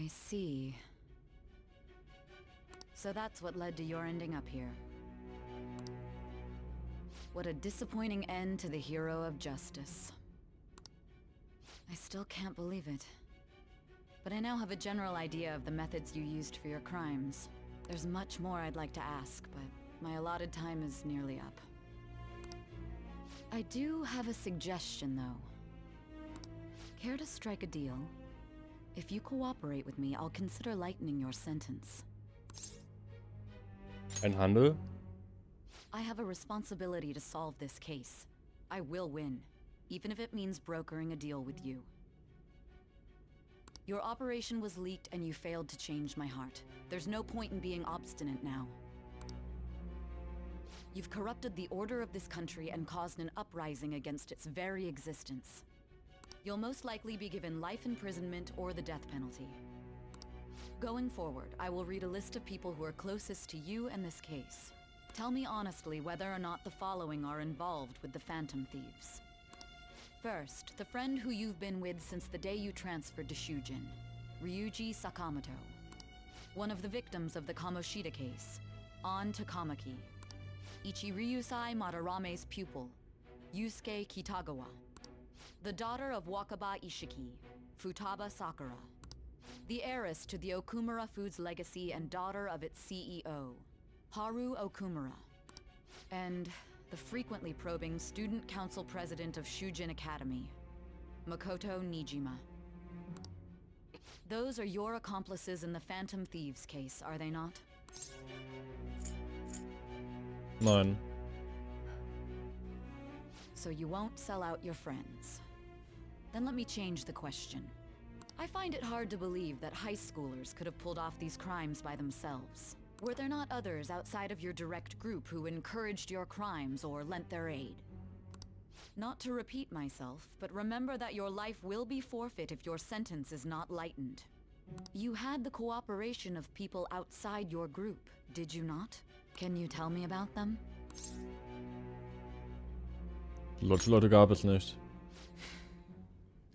I see. So that's what led to your ending up here. What a disappointing end to the hero of justice. I still can't believe it. But I now have a general idea of the methods you used for your crimes. There's much more I'd like to ask, but my allotted time is nearly up. I do have a suggestion, though. Care to strike a deal? If you cooperate with me, I'll consider lightening your sentence. Ein Handel? I have a responsibility to solve this case. I will win, even if it means brokering a deal with you. Your operation was leaked and you failed to change my heart. There's no point in being obstinate now. You've corrupted the order of this country and caused an uprising against its very existence. You'll most likely be given life imprisonment or the death penalty. Going forward, I will read a list of people who are closest to you and this case. Tell me honestly whether or not the following are involved with the Phantom Thieves. First, the friend who you've been with since the day you transferred to Shujin, Ryuji Sakamoto. One of the victims of the Kamoshida case, An Takamaki. Ichiryusai Madarame's pupil, Yusuke Kitagawa. The daughter of Wakaba Ishiki, Futaba Sakura. The heiress to the Okumura Foods legacy and daughter of its CEO, Haru Okumura. And the frequently probing student council president of Shujin Academy, Makoto Nijima. Those are your accomplices in the Phantom Thieves case, are they not? Nein. So you won't sell out your friends. Then let me change the question. I find it hard to believe that high schoolers could have pulled off these crimes by themselves. Were there not others outside of your direct group who encouraged your crimes or lent their aid? Not to repeat myself, but remember that your life will be forfeit if your sentence is not lightened. You had the cooperation of people outside your group, did you not? Can you tell me about them? Leute gab es nicht.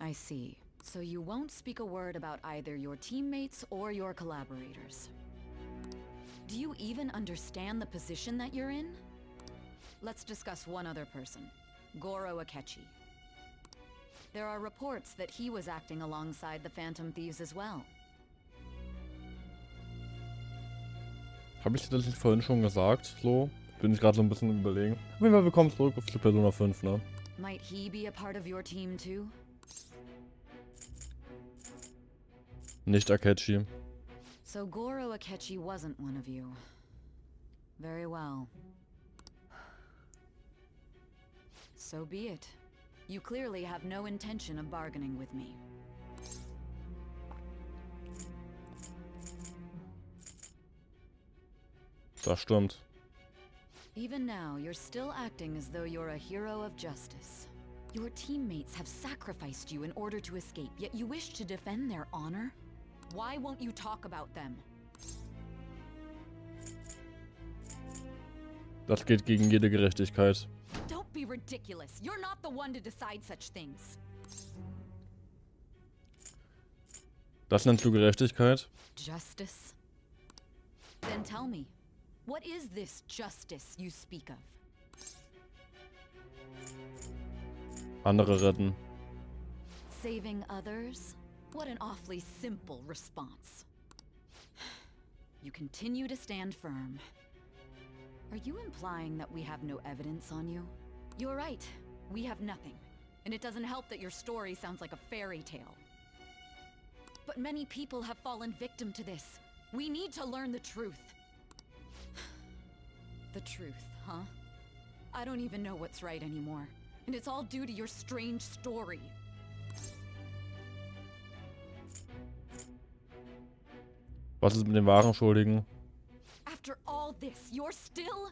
I see. So you won't speak a word about either your teammates or your collaborators. Do you even understand the position that you're in? Let's discuss one other person, Goro Akechi. There are reports that he was acting alongside the Phantom Thieves as well. Habe ich das nicht vorhin schon gesagt? So, bin ich gerade so ein bisschen überlegen. Auf jeden Fall, wir kommen zurück auf die Persona 5, ne? Might he be a part of your team too? Nicht Akechi. So Goro Akechi wasn't one of you. Very well. So be it. You clearly have no intention of bargaining with me. Das stimmt. Even now, you're still acting as though you're a hero of justice. Your teammates have sacrificed you in order to escape, yet you wish to defend their honor? Why won't you talk about them? Das geht gegen jede Gerechtigkeit. Don't be ridiculous. You're not the one to decide such things. Das nennst du Gerechtigkeit? Justice? Then tell me, what is this justice you speak of? Andere retten. Saving others? What an awfully simple response. You continue to stand firm. Are you implying that we have no evidence on you? You're right. We have nothing. And it doesn't help that your story sounds like a fairy tale. But many people have fallen victim to this. We need to learn the truth. The truth, huh? I don't even know what's right anymore. And it's all due to your strange story. Was ist mit den wahren Schuldigen? After all this, you're still...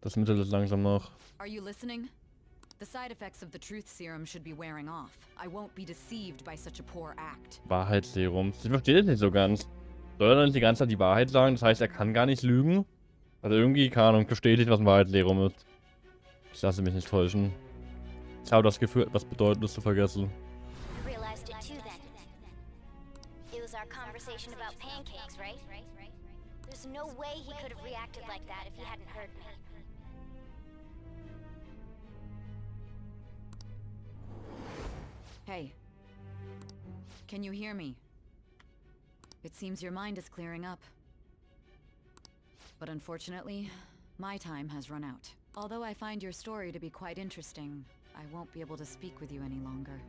Das Mittel ist langsam nach. Are you listening? The side effects of the truth serum should be wearing off. I won't be deceived by such a poor act. Wahrheitsserum. Ich verstehe das nicht so ganz. Soll er dann nicht die ganze Zeit die Wahrheit sagen? Das heißt, er kann gar nicht lügen? Also irgendwie, keine Ahnung, bestätigt, was ein Wahrheitsserum ist. Ich lasse mich nicht täuschen. Ich habe das Gefühl, etwas Bedeutendes zu vergessen. Realized it too then. conversation about pancakes, right? There's no way he could have reacted like that if he hadn't heard me. Hey. Can you hear me? It seems your mind is clearing up. But unfortunately, my time has run out. Although I find your story to be quite interesting, I won't be able to speak with you any longer.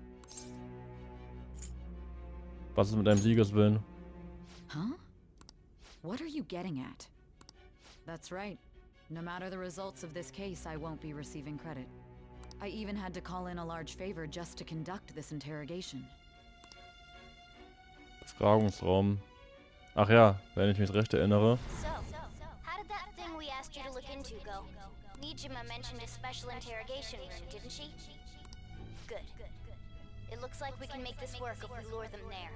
Was ist mit deinem Siegeswillen? Huh? What are you getting at? That's right. No matter the results of this case, I won't be receiving credit. I even had to call in a large favor just to conduct this interrogation. Befragungsraum. Ach ja, wenn ich mich recht erinnere. So, how did that thing we asked you to look into go? Nijima mentioned a special interrogation room, didn't she? Good. It looks like we can make this work if we lure them there.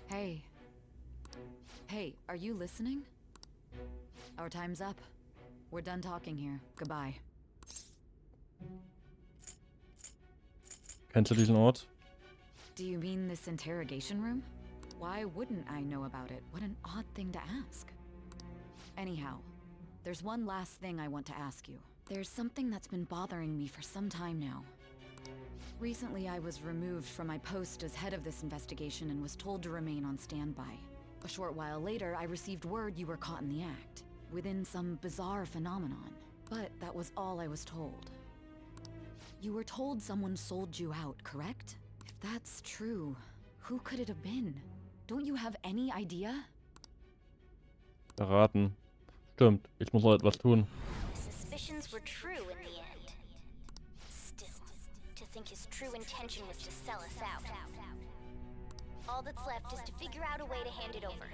Hey. Hey, are you listening? Our time's up. We're done talking here. Goodbye. Kennst du diesen Ort? Do you mean this interrogation room? Why wouldn't I know about it? What an odd thing to ask. Anyhow, there's one last thing I want to ask you. There's something that's been bothering me for some time now. Recently, I was removed from my post as head of this investigation and was told to remain on standby. A short while later, I received word you were caught in the act, within some bizarre phenomenon. But that was all I was told. You were told someone sold you out, correct? If that's true, who could it have been? Don't you have any idea? Verraten. Stimmt, ich muss noch etwas tun. My suspicions were true in the end. Still, to think his true intention was to sell us out. All that's left is to figure out a way to hand it over.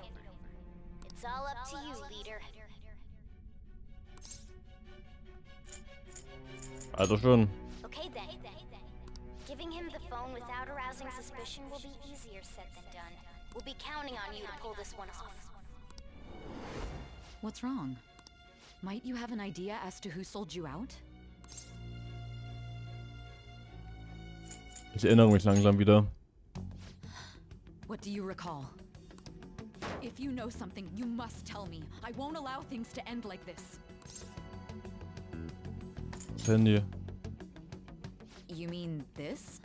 It's all up to you, leader. Also schon. Okay then. Giving him the phone without arousing suspicion will be easier said than done. We'll be counting on you to pull this one off. What's wrong? Might you have an idea as to who sold you out? Ich erinnere mich langsam wieder. What do you recall? If you know something, you must tell me. I won't allow things to end like this. Das Handy. You mean this?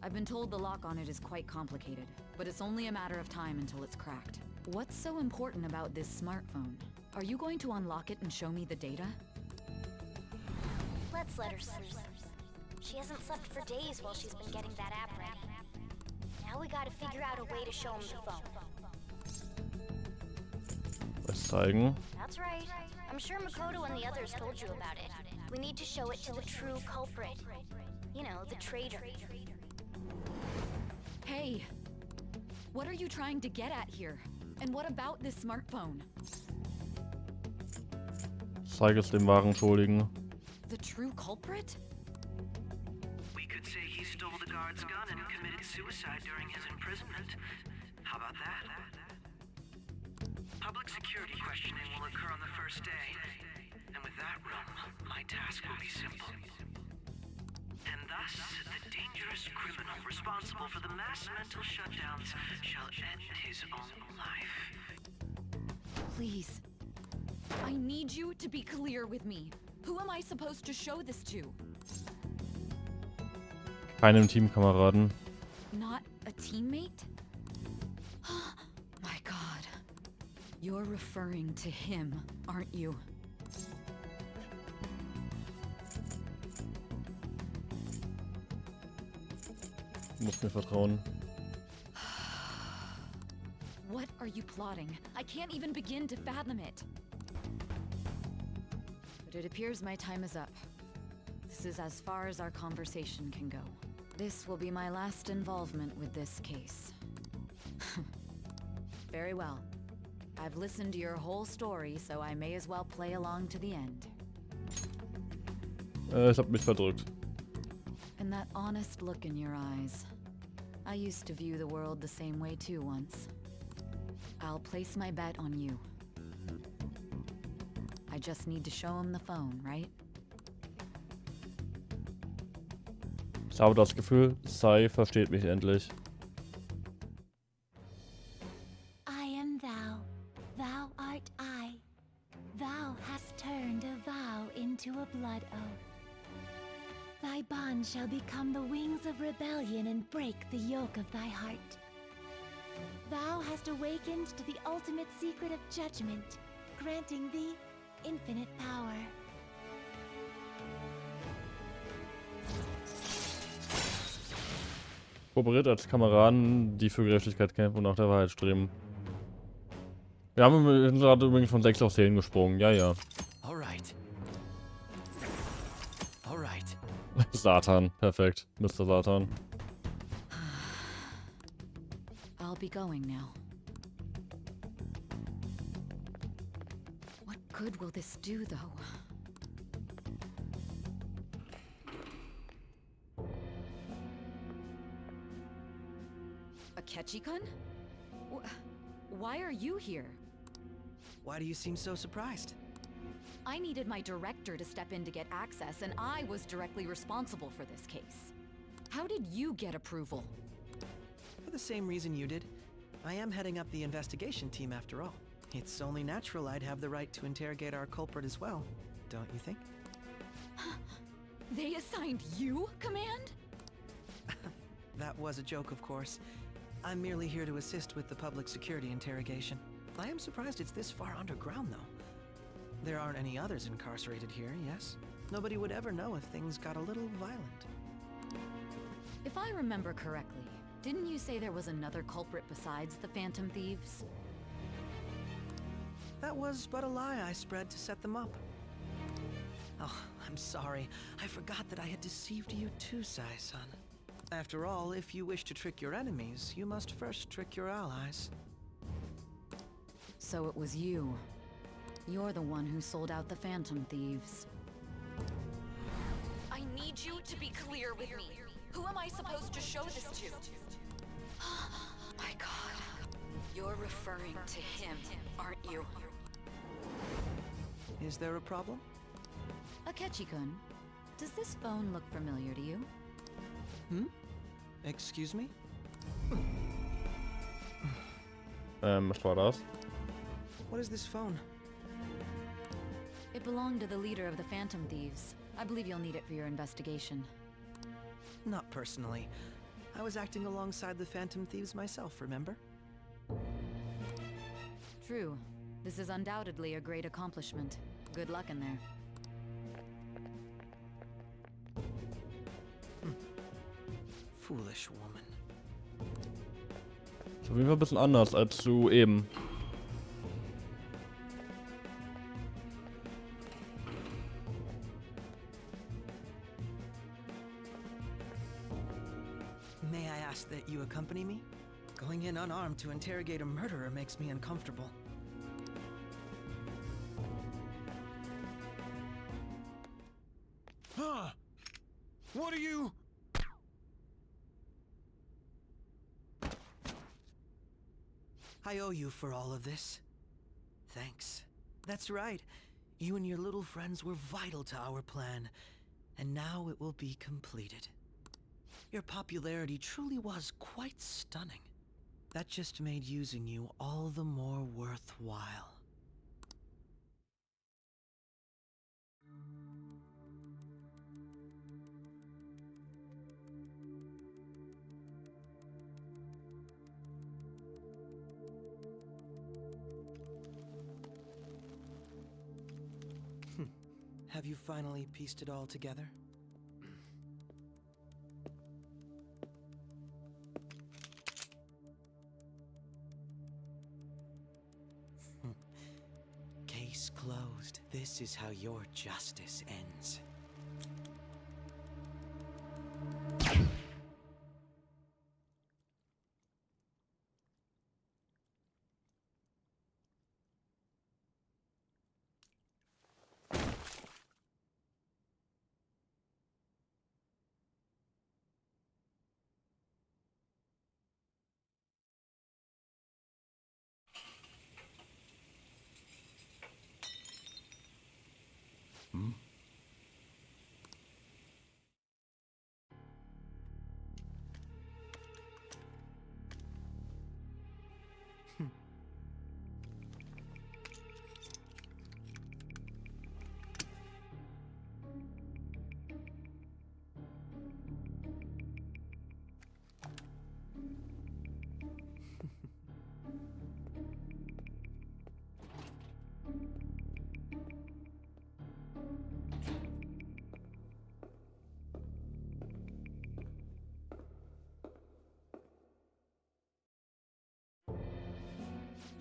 I've been told the lock on it is quite complicated, but it's only a matter of time until it's cracked. What's so important about this smartphone? Are you going to unlock it and show me the data? Let's let her sleep. She hasn't slept for days while she's been getting that app ready. Now we gotta figure out a way to show him the phone. Was zeigen? That's right. I'm sure Makoto and the others told you about it. We need to show it to the true culprit. You know, the traitor. Hey! What are you trying to get at here? And what about this smartphone? Zeige es dem wahren Schuldigen. The true culprit? We could say he stole the guard's gun and committed suicide during his imprisonment. How about that? Public security questioning will occur on the first day. And with that room, my task will be simple. And thus, the dangerous criminal responsible for the mass mental shutdowns shall end his own life. Please. I need you to be clear with me. Who am I supposed to show this to? Keinem Teamkameraden. Not a teammate? My God. You're referring to him, aren't you? Du musst mir vertrauen. What are you plotting? I can't even begin to fathom it. But it appears my time is up. This is as far as our conversation can go. This will be my last involvement with this case. Very well. I've listened to your whole story, so I may as well play along to the end. Ich hab mich verdrückt. And that honest look in your eyes. I used to view the world the same way too once. I'll place my bet on you. I just need to show him the phone, right? Ich habe das Gefühl, Sae versteht mich endlich. Thy bond shall become the wings of rebellion and break the yoke of thy heart. Thou hast awakened to the ultimate secret of judgment, granting thee infinite power. Kooperiert als Kameraden, die für Gerechtigkeit kämpfen und nach der Wahrheit streben. Wir sind gerade übrigens von 6 auf 10 gesprungen. Ja, ja. Alright. Alright. Satan. Perfekt. Mr. Satan. I'll be going now. What good will this do, though? Akechi-kun? Why are you here? Why do you seem so surprised? I needed my director to step in to get access, and I was directly responsible for this case. How did you get approval? For the same reason you did. I am heading up the investigation team after all. It's only natural I'd have the right to interrogate our culprit as well, don't you think? They assigned you command? That was a joke, of course. I'm merely here to assist with the public security interrogation. I am surprised it's this far underground, though. There aren't any others incarcerated here, yes? Nobody would ever know if things got a little violent. If I remember correctly, didn't you say there was another culprit besides the Phantom Thieves? That was but a lie I spread to set them up. Oh, I'm sorry. I forgot that I had deceived you too, Sae-san. After all, if you wish to trick your enemies, you must first trick your allies. So it was you. You're the one who sold out the Phantom Thieves. I need you to be clear with me. Who am I supposed to show this to? My God. You're referring to him, aren't you? Is there a problem? Akechi-kun, does this phone look familiar to you? Hmm? Excuse me? Was war das? What is this phone? It belonged to the leader of the Phantom Thieves. I believe you'll need it for your investigation. Not personally. I was acting alongside the Phantom Thieves myself, remember? True. This is undoubtedly a great accomplishment. Good luck in there. Foolish woman. Ist auf jeden Fall ein bisschen anders als zu eben. May I ask that you accompany me? Going in unarmed to interrogate a murderer makes me uncomfortable. Huh? What are you? I owe you for all of this. Thanks. That's right. You and your little friends were vital to our plan, and now it will be completed. Your popularity truly was quite stunning. That just made using you all the more worthwhile. Have you finally pieced it all together? Case closed. This is how your justice ends.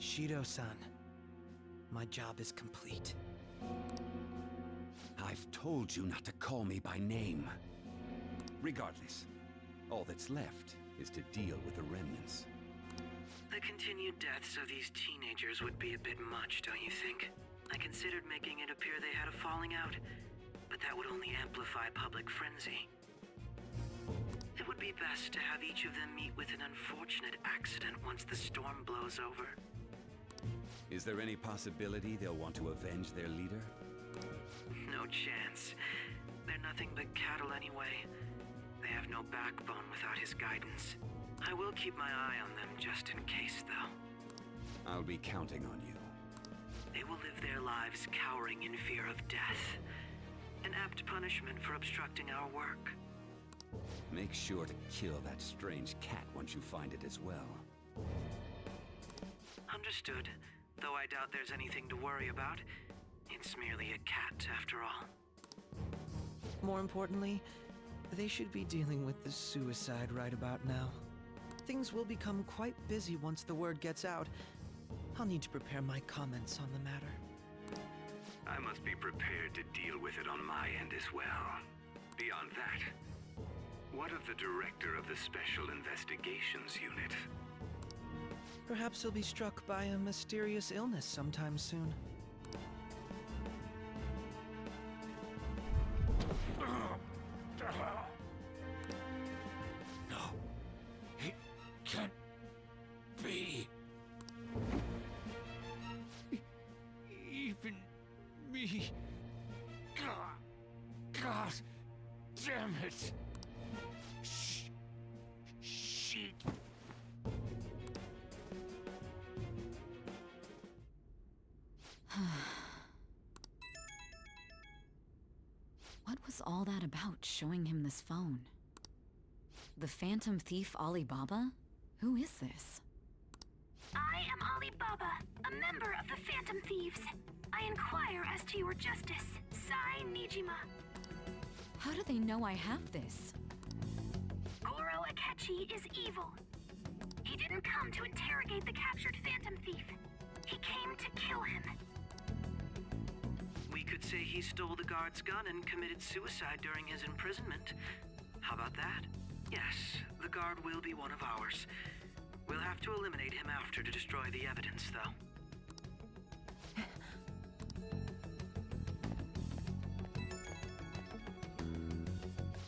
Shido-san, my job is complete. I've told you not to call me by name. Regardless, all that's left is to deal with the remnants. The continued deaths of these teenagers would be a bit much, don't you think? I considered making it appear they had a falling out, but that would only amplify public frenzy. It would be best to have each of them meet with an unfortunate accident once the storm blows over. Is there any possibility they'll want to avenge their leader? No chance. They're nothing but cattle anyway. They have no backbone without his guidance. I will keep my eye on them just in case, though. I'll be counting on you. They will live their lives cowering in fear of death. An apt punishment for obstructing our work. Make sure to kill that strange cat once you find it as well. Understood. Though I doubt there's anything to worry about. It's merely a cat, after all. More importantly, they should be dealing with the suicide right about now. Things will become quite busy once the word gets out. I'll need to prepare my comments on the matter. I must be prepared to deal with it on my end as well. Beyond that, what of the director of the Special Investigations Unit? Perhaps he'll be struck by a mysterious illness sometime soon. No, it can't be. Even me. God damn it. Shit. What was all that about, showing him this phone? The phantom thief Alibaba? Who is this? I am Alibaba, a member of the Phantom Thieves. I inquire as to your justice, Sae Nijima. How do they know I have this? Goro Akechi is evil. He didn't come to interrogate the captured Phantom Thief. He came to kill him. We could say he stole the guard's gun and committed suicide during his imprisonment. How about that? Yes, the guard will be one of ours. We'll have to eliminate him after to destroy the evidence, though.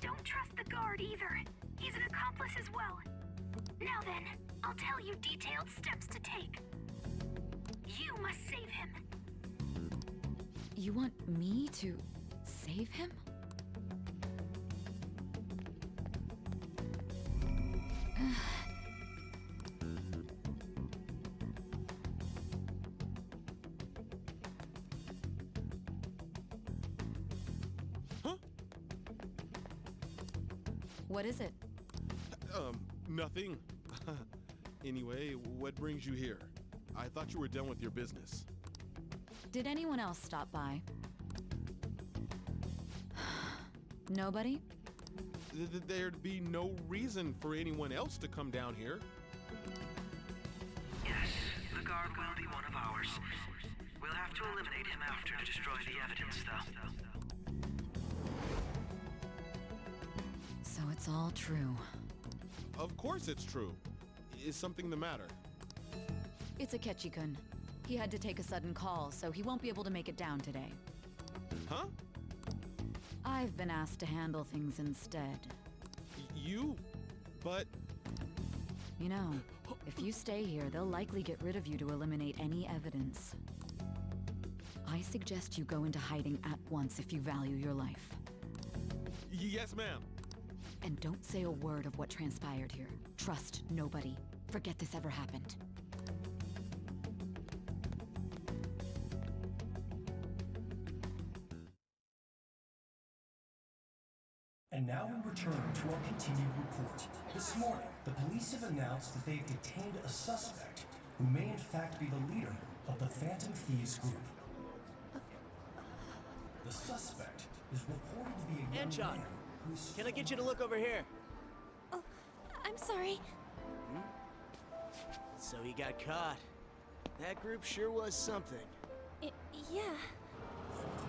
Don't trust the guard either. He's an accomplice as well. Now then, I'll tell you detailed steps to take. You must save him. You want me to save him? Huh? What is it? Nothing. Anyway, what brings you here? I thought you were done with your business. Did anyone else stop by? Nobody? There'd be no reason for anyone else to come down here. Yes, the guard will be one of ours. We'll have to eliminate him after to destroy the evidence, though. So it's all true. Of course it's true. Is something the matter? It's Akechi-kun. He had to take a sudden call, so he won't be able to make it down today. Huh? I've been asked to handle things instead. You? But... You know, if you stay here, they'll likely get rid of you to eliminate any evidence. I suggest you go into hiding at once if you value your life. Yes, ma'am. And don't say a word of what transpired here. Trust nobody. Forget this ever happened. And now we return to our continued report. This morning, the police have announced that they've detained a suspect who may in fact be the leader of the Phantom Thieves group. The suspect is reported to be a young Anchon, man who's... can I get you to look over here? Oh, I'm sorry. So he got caught. That group sure was something. Yeah.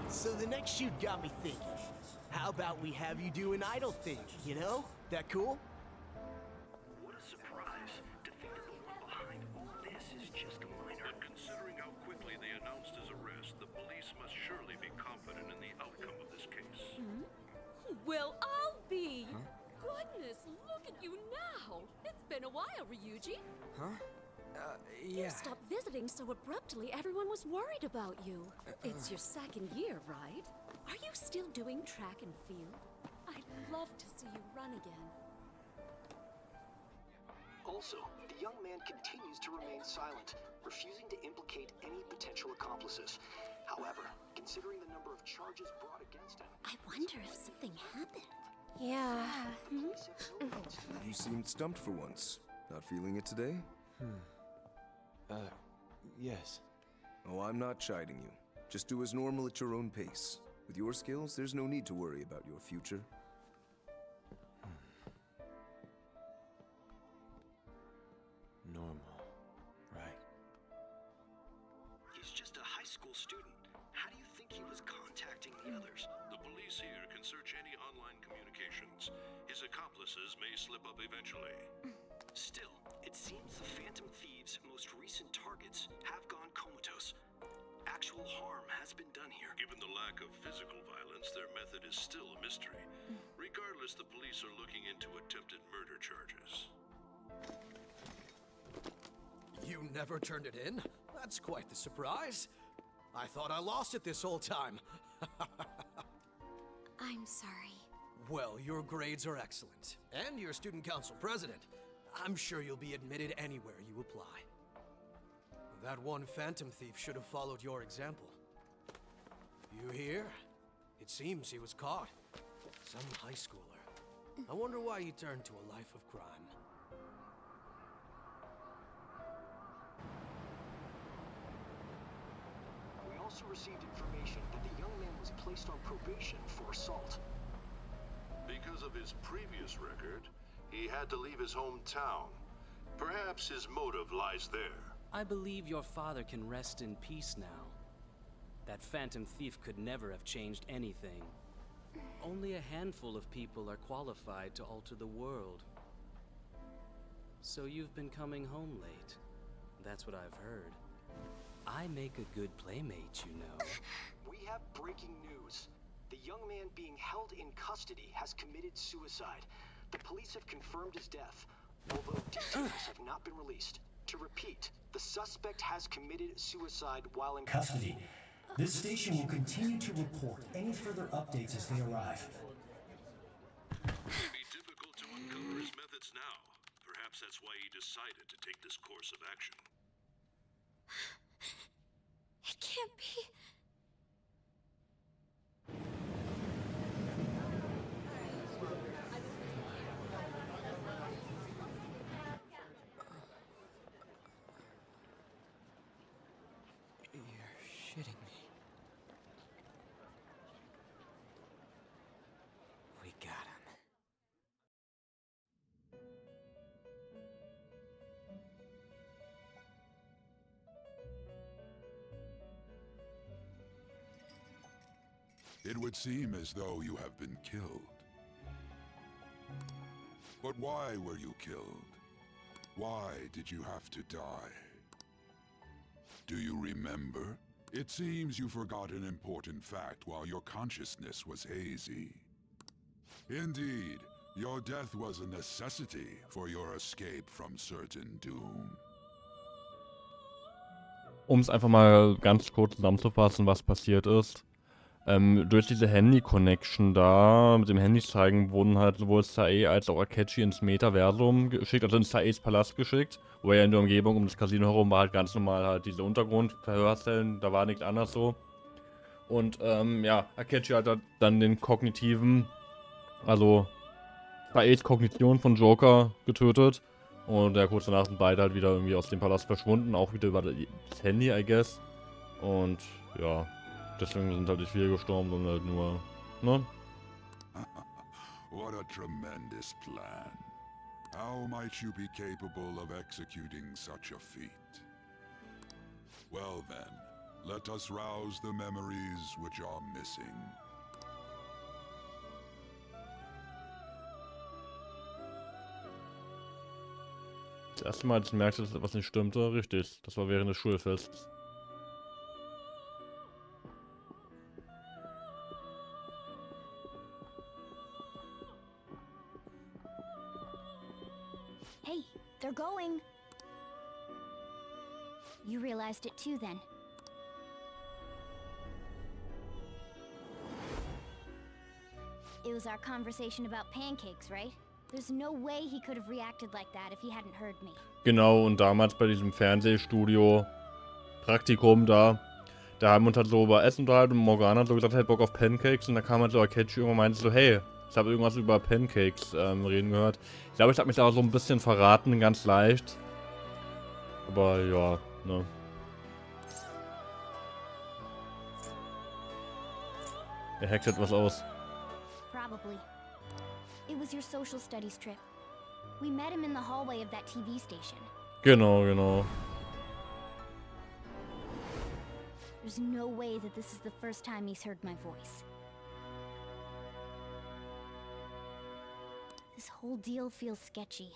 So the next shoot got me thinking. How about we have you do an idol thing, you know? That cool? What a surprise to think that the one behind all this is just a minor. But considering how quickly they announced his arrest, the police must surely be confident in the outcome of this case. Well, I'll be. Goodness, look at you now. It's been a while, Ryuji. Huh? You Yeah. stopped visiting so abruptly, everyone was worried about you. It's your second year, right? Are you still doing track and field? I'd love to see you run again. Also, the young man continues to remain silent, refusing to implicate any potential accomplices. However, considering the number of charges brought against him, I wonder if something happened. Yeah. You seemed stumped for once. Not feeling it today? Yes. Oh, I'm not chiding you. Just do as normal at your own pace. With your skills, there's no need to worry about your future. Normal. Right. He's just a high school student. How do you think he was contacting the others? The police here can search any online communications. His accomplices may slip up eventually. Still, it seems the Phantom Thieves' most recent targets have gone comatose. Actual harm has been done here. Given the lack of physical violence, their method is still a mystery. Regardless, the police are looking into attempted murder charges. You never turned it in? That's quite the surprise. I thought I lost it this whole time. I'm sorry. Well, your grades are excellent. And you're student council president. I'm sure you'll be admitted anywhere you apply. That one phantom thief should have followed your example. You hear? It seems he was caught. Some high schooler. I wonder why he turned to a life of crime. we also received information that the young man was placed on probation for assault. Because of his previous record, he had to leave his hometown. Perhaps his motive lies there. I believe your father can rest in peace now. That phantom thief could never have changed anything. Only a handful of people are qualified to alter the world. So you've been coming home late. That's what I've heard. I make a good playmate, you know. We have breaking news. The young man being held in custody has committed suicide. The police have confirmed his death, although details have not been released. To repeat, the suspect has committed suicide while in Custody. This station will continue to report any further updates as they arrive. It would be difficult to uncover his methods now. Perhaps that's why he decided to take this course of action. It can't be. You're shitting me. We got him. It would seem as though you have been killed. But why were you killed? Why did you have to die? Do you remember? It seems you forgot an important fact while your consciousness was hazy. Indeed, your death was a necessity for your escape from certain doom. Um es einfach mal ganz kurz zusammenzufassen, was passiert ist. Durch diese Handy-Connection da, mit dem Handys zeigen, wurden halt sowohl Sae als auch Akechi ins Metaversum geschickt, also in Saes Palast geschickt, wo er in der Umgebung um das Casino herum war halt ganz normal halt diese Untergrundverhörzellen, da war nichts anderes so. Und ja, Akechi hat dann den kognitiven, also Saes Kognition von Joker getötet. Und ja, kurz danach sind beide halt wieder irgendwie aus dem Palast verschwunden, auch wieder über das Handy, I guess. Und ja, deswegen sind halt nicht viele gestorben, sondern halt nur, ne? What a tremendous plan. How might you be capable of executing such a feat? Well then, let us rouse the memories which are missing. Das erste Mal, als ich merkte, dass etwas nicht stimmte, richtig. Das war während des Schulfests. Hey, they're going. You realized it too then. It was our conversation about pancakes, right? There's no way he could have reacted like that if he hadn't heard me. Genau, und damals bei diesem Fernsehstudio Praktikum da haben wir uns halt so über Essen unterhalten und Morgana hat so gesagt, hey, Bock auf Pancakes, und da kam halt so Akechi und meinte so, hey, ich habe irgendwas über Pancakes reden gehört. Ich glaube, ich habe mich da so ein bisschen verraten, ganz leicht. Aber ja, ne. Er hackt etwas aus. Probably. It was your social studies trip. We met him in the hallway of that TV station. Genau, genau. There's no way that this is the first time he's heard my voice. This whole deal feels sketchy.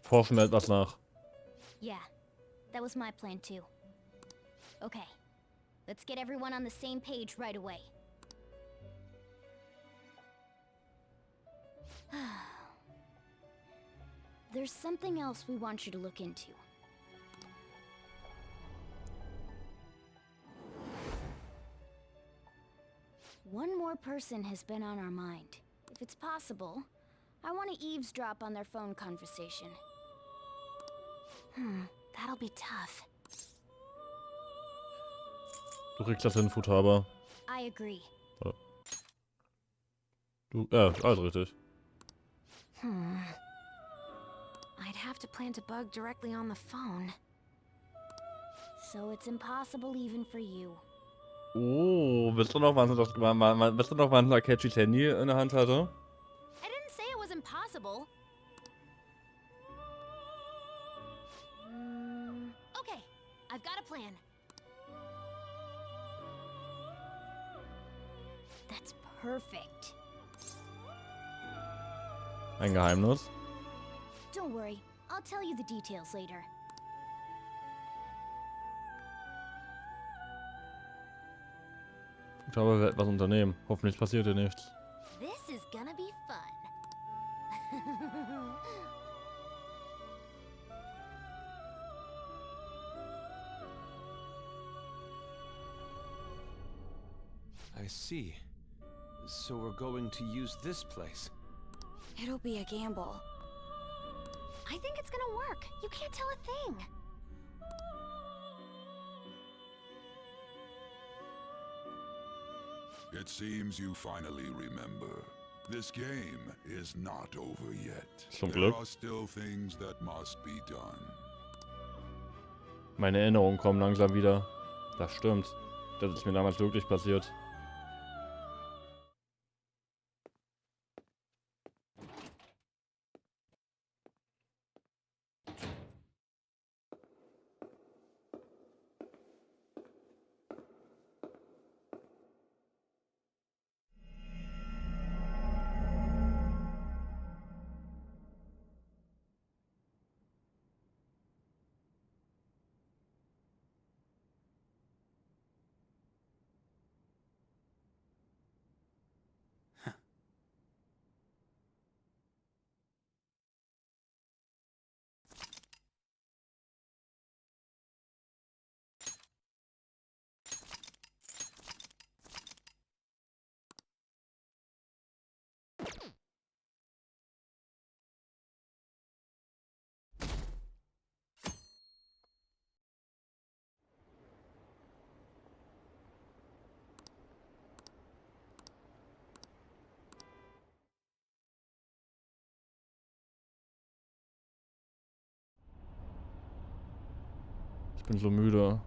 Forschen wir etwas nach. Yeah, that was my plan too. Okay, let's get everyone on the same page right away. There's something else we want you to look into. One more person has been on our mind. If it's possible, I want to eavesdrop on their phone conversation. That'll be tough. Du kriegst das hin, Futaba. I agree. Ja. Du, ja, alles richtig. I'd have to plant a bug directly on the phone. So it's impossible even for you. Oh, wisst ihr noch, wann Akechis Handy in der Hand hatte? I didn't say it was impossible. Okay, I've got a plan. That's perfect. Ein Geheimnis? Don't worry, I'll tell you the details later. Ich glaube, er wird etwas unternehmen. Hoffentlich passiert dir nichts. This is gonna be fun. I see. So we're going to use this place. It'll be a gamble. I think it's gonna work. You can't tell a thing. It seems you finally remember. This game is not over yet. Zum There Glück. are still things that must be done. Meine Erinnerungen kommen langsam wieder. Das stimmt. Das ist mir damals wirklich passiert. Ich bin so müde.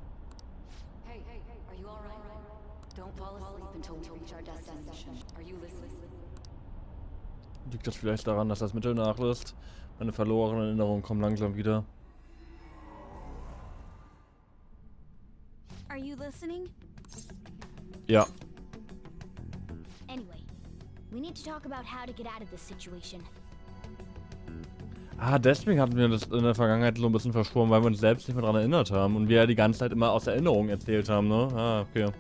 Hey, are you alright? Don't fall asleep until we reach our destination. Are you listening? Liegt das vielleicht daran, dass das Mittel nachlässt? Meine verlorenen Erinnerungen kommen langsam wieder. listening? Ja. Anyway, we need to talk about how to get out of this situation. Ah, deswegen hatten wir das in der Vergangenheit so ein bisschen verschwommen, weil wir uns selbst nicht mehr daran erinnert haben und wir ja die ganze Zeit immer aus Erinnerung erzählt haben, ne? Ah, okay.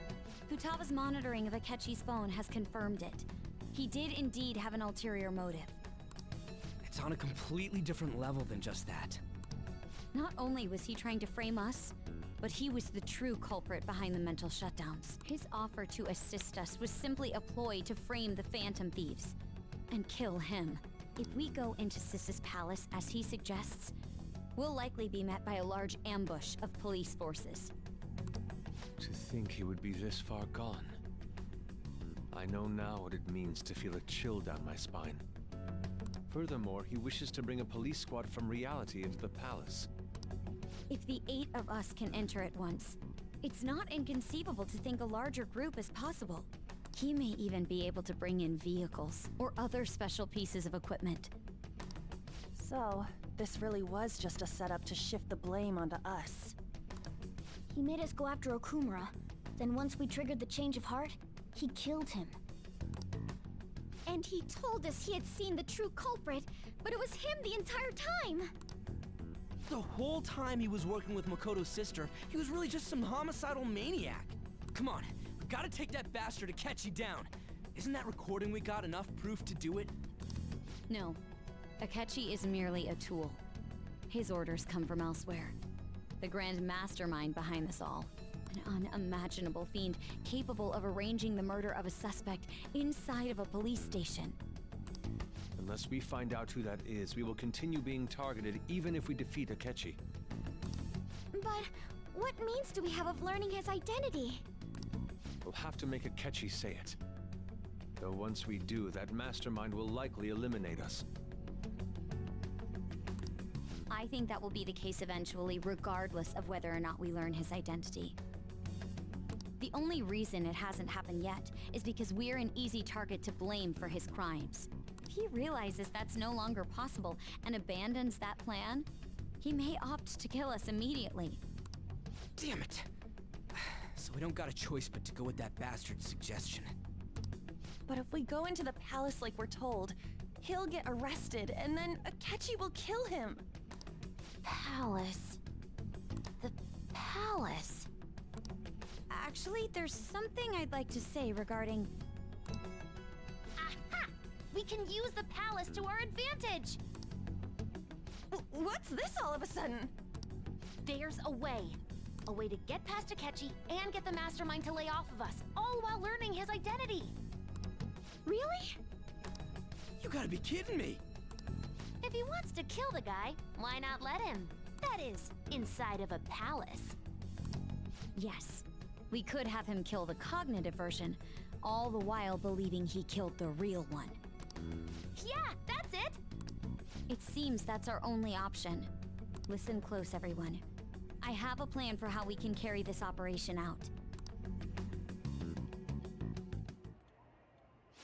Futaba's monitoring of Akechi's phone has confirmed it. He did indeed have an ulterior motive. It's on a completely different level than just that. Not only was he trying to frame us, but he was the true culprit behind the mental shutdowns. His offer to assist us was simply a ploy to frame the Phantom Thieves and kill him. If we go into Sis's palace as he suggests, we'll likely be met by a large ambush of police forces. To think he would be this far gone. I know now what it means to feel a chill down my spine. Furthermore, he wishes to bring a police squad from reality into the palace. If the 8 of us can enter at once, it's not inconceivable to think a larger group is possible. He may even be able to bring in vehicles or other special pieces of equipment. So, this really was just a setup to shift the blame onto us. He made us go after Okumura. Then once we triggered the change of heart, he killed him. And he told us he had seen the true culprit, but it was him the entire time! The whole time he was working with Makoto's sister, he was really just some homicidal maniac. Come on, we gotta take that bastard Akechi down. Isn't that recording we got enough proof to do it? No, Akechi is merely a tool. His orders come from elsewhere. The grand mastermind behind this all. An unimaginable fiend capable of arranging the murder of a suspect inside of a police station. Unless we find out who that is, we will continue being targeted even if we defeat Akechi. But what means do we have of learning his identity? We'll have to make Akechi say it. Though once we do, that mastermind will likely eliminate us. I think that will be the case eventually, regardless of whether or not we learn his identity. The only reason it hasn't happened yet is because we're an easy target to blame for his crimes. If he realizes that's no longer possible and abandons that plan, he may opt to kill us immediately. Damn it! So we don't got a choice but to go with that bastard's suggestion. But if we go into the palace like we're told, he'll get arrested and then Akechi will kill him. Palace. The palace. Actually, there's something I'd like to say regarding... Aha! We can use the palace to our advantage! What's this all of a sudden? There's a way. A way to get past Akechi and get the mastermind to lay off of us, all while learning his identity. Really? You gotta be kidding me! If he wants to kill the guy, why not let him? That is, inside of a palace. Yes. We could have him kill the cognitive version, all the while believing he killed the real one. Yeah, that's it! It seems that's our only option. Listen close, everyone. I have a plan for how we can carry this operation out.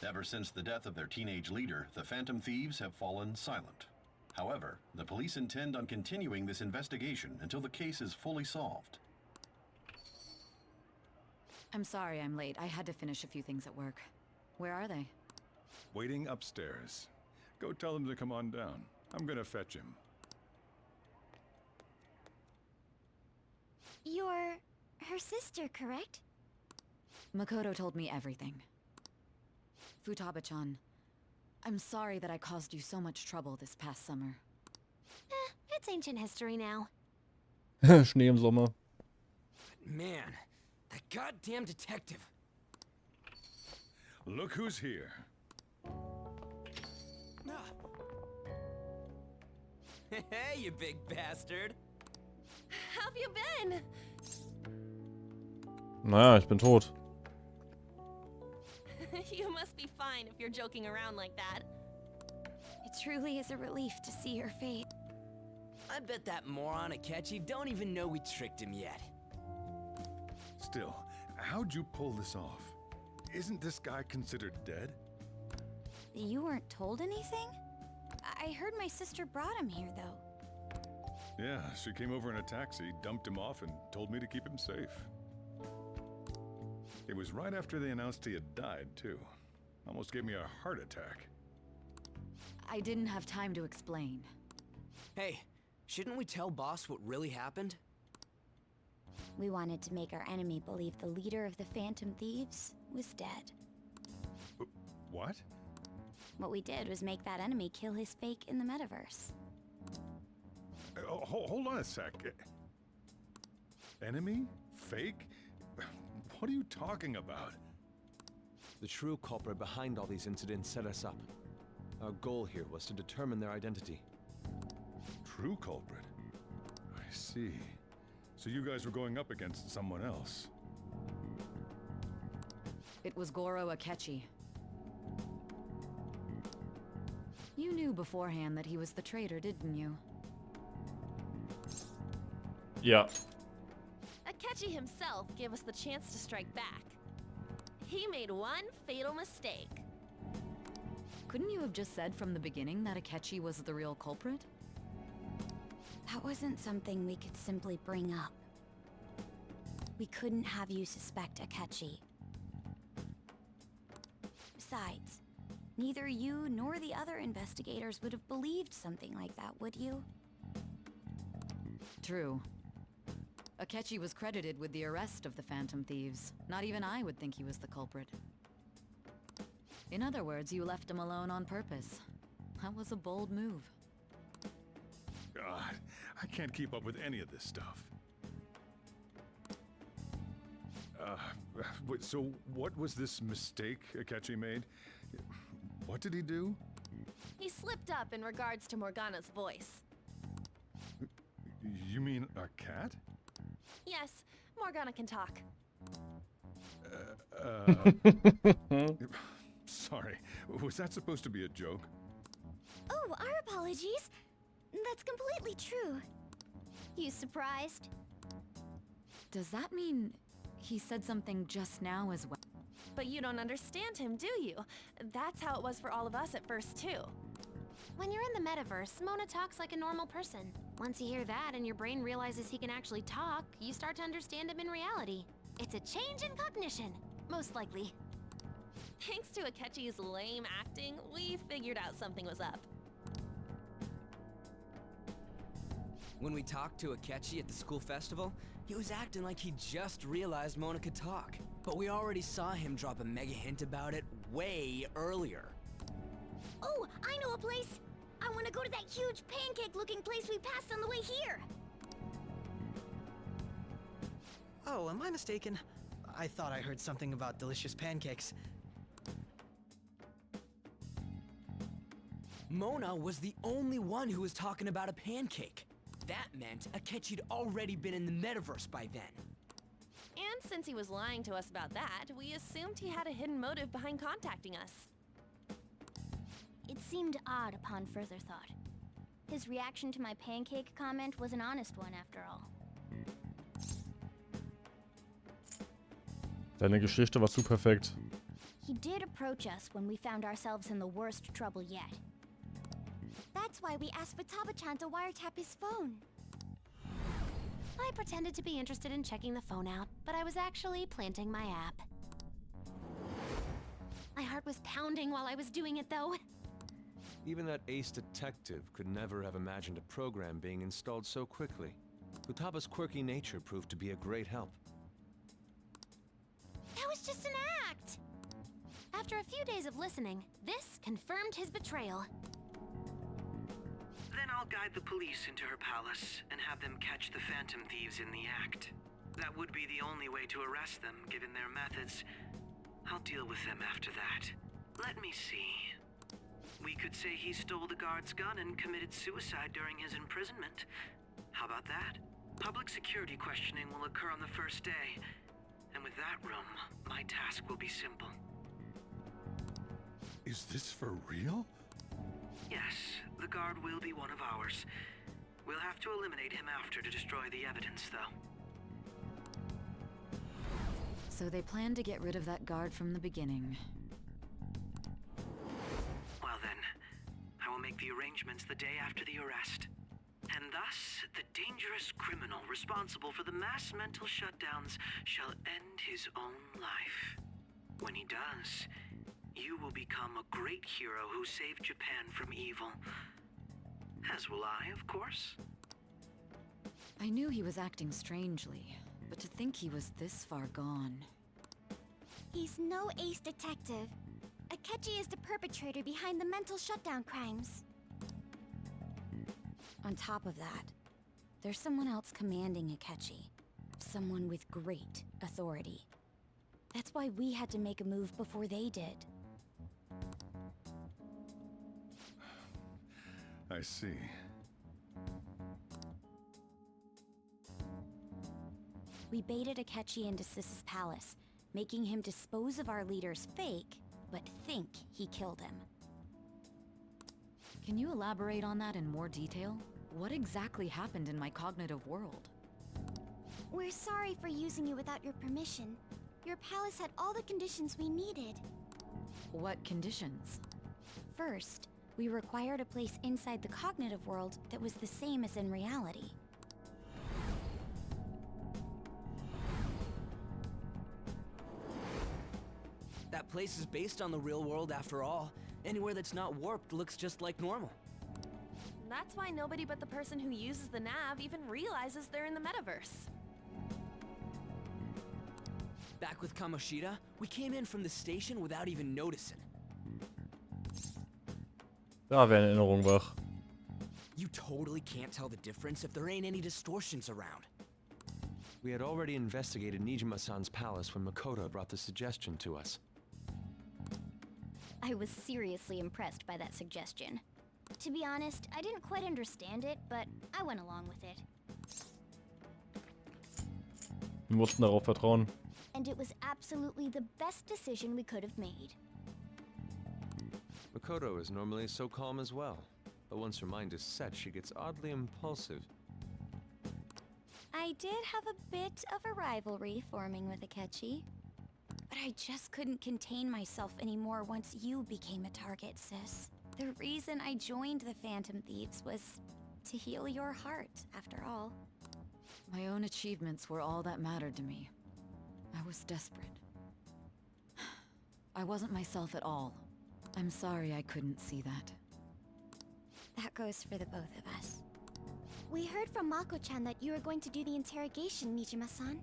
Ever since the death of their teenage leader, the Phantom Thieves have fallen silent. However, the police intend on continuing this investigation until the case is fully solved. I'm sorry I'm late. I had to finish a few things at work. Where are they? Waiting upstairs. Go tell them to come on down. I'm gonna fetch him. You're her sister, correct? Makoto told me everything. Futaba-chan, I'm sorry that I caused you so much trouble this past summer. It's ancient history now. Schnee im Sommer. Man, that goddamn detective. Look who's here. Hey, you big bastard. How have you been? Naja, ich bin tot. You must be fine if you're joking around like that. It truly is a relief to see your face. I bet that moron Akechi don't even know we tricked him yet. Still, how'd you pull this off? Isn't this guy considered dead? You weren't told anything? I heard my sister brought him here, though. Yeah, she came over in a taxi, dumped him off, and told me to keep him safe. It was right after they announced he had died, too. Almost gave me a heart attack. I didn't have time to explain. Hey, shouldn't we tell Boss what really happened? We wanted to make our enemy believe the leader of the Phantom Thieves was dead. What? What we did was make that enemy kill his fake in the metaverse. Hold on a sec. Enemy? Fake? What are you talking about? The true culprit behind all these incidents set us up. Our goal here was to determine their identity. True culprit? I see. So you guys were going up against someone else. It was Goro Akechi. You knew beforehand that he was the traitor, didn't you? Yeah. Akechi himself gave us the chance to strike back. He made one fatal mistake. Couldn't you have just said from the beginning that Akechi was the real culprit? That wasn't something we could simply bring up. We couldn't have you suspect Akechi. Besides, neither you nor the other investigators would have believed something like that, would you? True. Akechi was credited with the arrest of the Phantom Thieves. Not even I would think he was the culprit. In other words, you left him alone on purpose. That was a bold move. God, I can't keep up with any of this stuff. So what was this mistake Akechi made? What did he do? He slipped up in regards to Morgana's voice. You mean a cat? Yes, Morgana can talk. Sorry, was that supposed to be a joke? Oh, our apologies. That's completely true. You surprised? Does that mean he said something just now as well? But you don't understand him, do you? That's how it was for all of us at first, too. When you're in the metaverse, Mona talks like a normal person. Once you hear that and your brain realizes he can actually talk, you start to understand him in reality. It's a change in cognition, most likely. Thanks to Akechi's lame acting, we figured out something was up. When we talked to Akechi at the school festival, he was acting like he just realized Mona could talk. But we already saw him drop a mega hint about it way earlier. Oh, I know a place! I want to go to that huge pancake-looking place we passed on the way here! Oh, am I mistaken? I thought I heard something about delicious pancakes. Mona was the only one who was talking about a pancake. That meant Akechi'd already been in the metaverse by then. And since he was lying to us about that, we assumed he had a hidden motive behind contacting us. It seemed odd upon further thought. His reaction to my pancake comment was an honest one after all. Deine Geschichte war zu perfekt. He did approach us when we found ourselves in the worst trouble yet. That's why we asked Futaba-chan to wiretap his phone. I pretended to be interested in checking the phone out, but I was actually planting my app. My heart was pounding while I was doing it, though. Even that ace detective could never have imagined a program being installed so quickly. Futaba's quirky nature proved to be a great help. That was just an act! After a few days of listening, this confirmed his betrayal. Then I'll guide the police into her palace and have them catch the Phantom Thieves in the act. That would be the only way to arrest them, given their methods. I'll deal with them after that. Let me see. We could say he stole the guard's gun and committed suicide during his imprisonment. How about that? Public security questioning will occur on the first day. And with that room, my task will be simple. Is this for real? Yes, the guard will be one of ours. We'll have to eliminate him after to destroy the evidence, though. So they plan to get rid of that guard from the beginning. Well then, I will make the arrangements the day after the arrest. And thus, the dangerous criminal responsible for the mass mental shutdowns shall end his own life. When he does, you will become a great hero who saved Japan from evil. As will I, of course. I knew he was acting strangely, but to think he was this far gone. He's no ace detective. Akechi is the perpetrator behind the mental shutdown crimes. On top of that, there's someone else commanding Akechi. Someone with great authority. That's why we had to make a move before they did. I see. We baited Akechi into Sis's palace, making him dispose of our leader's fake, but think he killed him. Can you elaborate on that in more detail? What exactly happened in my cognitive world? We're sorry for using you without your permission. Your palace had all the conditions we needed. What conditions? First, we required a place inside the cognitive world that was the same as in reality. That place is based on the real world after all. Anywhere that's not warped looks just like normal. That's why nobody but the person who uses the nav even realizes they're in the metaverse. Back with Kamoshida, we came in from the station without even noticing. Da wäre eine Erinnerung wach. You totally can't tell the difference if there ain't any distortions around. We had already investigated Nijima-san's palace when Makoto brought the suggestion to us. I was seriously impressed by that suggestion. To be honest, I didn't quite understand it, but I went along with it. Wir mussten darauf vertrauen. And it was absolutely the best decision we could have made. Makoto is normally so calm as well, but once her mind is set, she gets oddly impulsive. I did have a bit of a rivalry forming with Akechi, but I just couldn't contain myself anymore once you became a target, sis. The reason I joined the Phantom Thieves was to heal your heart, after all. My own achievements were all that mattered to me. I was desperate. I wasn't myself at all. I'm sorry I couldn't see that. That goes for the both of us. We heard from Mako-chan that you were going to do the interrogation, Nijima-san.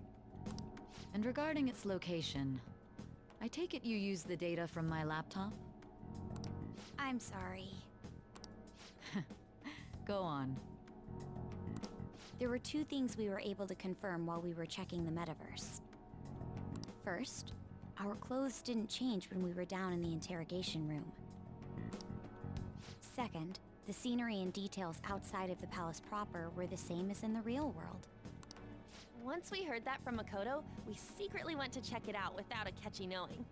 And regarding its location, I take it you used the data from my laptop? I'm sorry. Go on. There were two things we were able to confirm while we were checking the metaverse. First, our clothes didn't change when we were down in the interrogation room. Second, the scenery and details outside of the palace proper were the same as in the real world. Once we heard that from Makoto, we secretly went to check it out without Akechi knowing.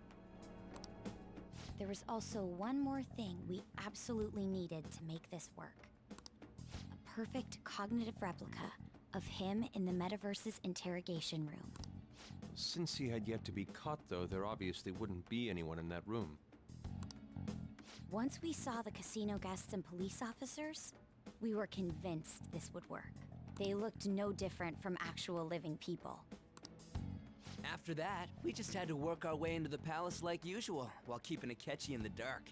There was also one more thing we absolutely needed to make this work. A perfect cognitive replica of him in the metaverse's interrogation room. Since he had yet to be caught, though, there obviously wouldn't be anyone in that room. Once we saw the casino guests and police officers, we were convinced this would work. They looked no different from actual living people. After that, we just had to work our way into the palace like usual, while keeping Akechi in the dark.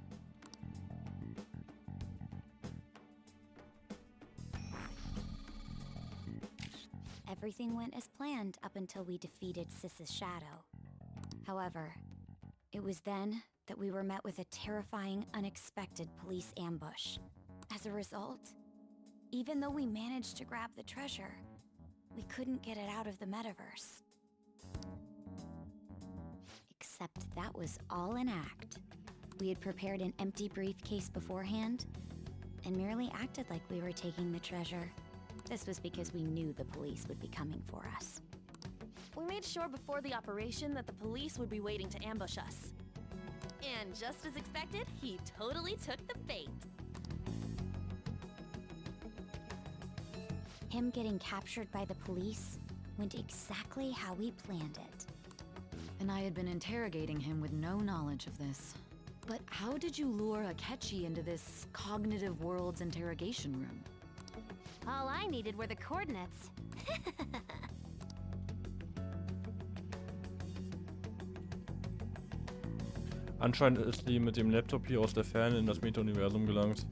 Everything went as planned up until we defeated Sis's shadow. However, it was then that we were met with a terrifying, unexpected police ambush. As a result, even though we managed to grab the treasure, we couldn't get it out of the metaverse. Except that was all an act. We had prepared an empty briefcase beforehand, and merely acted like we were taking the treasure. This was because we knew the police would be coming for us. We made sure before the operation that the police would be waiting to ambush us. And just as expected, he totally took the bait. Him getting captured by the police went exactly how we planned it. And I had been interrogating him with no knowledge of this. But how did you lure Akechi into this cognitive world's interrogation room? All I needed were the coordinates. Anscheinend ist sie mit dem Laptop hier aus der Ferne in das Meta-Universum gelangt.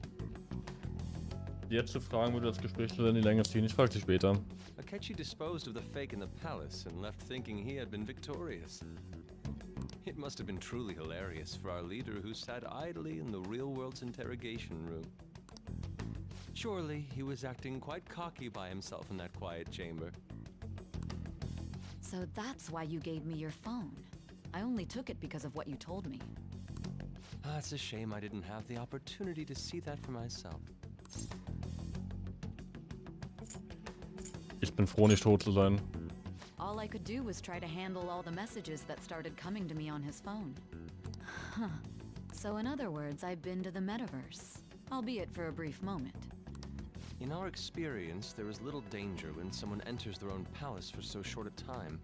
Jetzt zu fragen, würde das Gespräch in die Länge ziehen. Ich frage sie später. Akechi disposed of the fake in the palace and left thinking he had been victorious. It must have been truly hilarious for our leader who sat idly in the real world's interrogation room. Surely he was acting quite cocky by himself in that quiet chamber. So that's why you gave me your phone. I only took it because of what you told me. It's a shame I didn't have the opportunity to see that for myself. Ich bin froh, nicht tot zu sein. All I could do was try to handle all the messages that started coming to me on his phone. Huh. So in other words, I've been to the metaverse, albeit for a brief moment. In our experience, there is little danger when someone enters their own palace for so short a time.